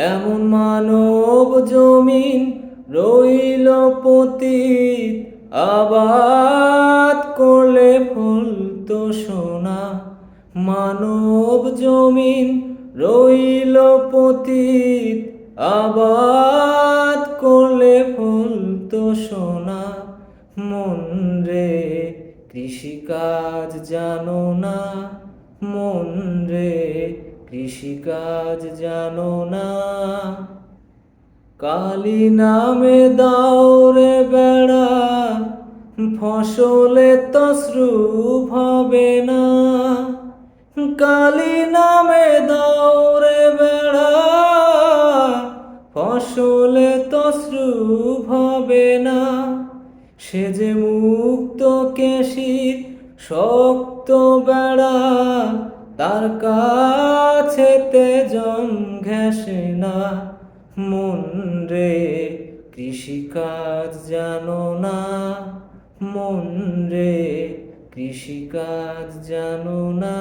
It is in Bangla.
এমন মানব জমিন রইল পতিত, আবাদ করলে ফলতো সোনা। মানব জমিন রইল পতিত, আবাদ করলে ফলতো সোনা। মন রে কৃষিকাজ জানো না, মন রে কৃষিকাজ জানো না। কালী নামে দাওরে বেড়া, ফসলে তসরুপ হবে না। কালী নামে দাওরে বেড়া, ফসলে তসরুপ হবে না। সে যে মুক্ত কেশির শক্ত বেড়া, তার কাছেতে জং ঘেঁষে না। মন রে কৃষিকাজ জানো না, মন রে কৃষিকাজ জানো না।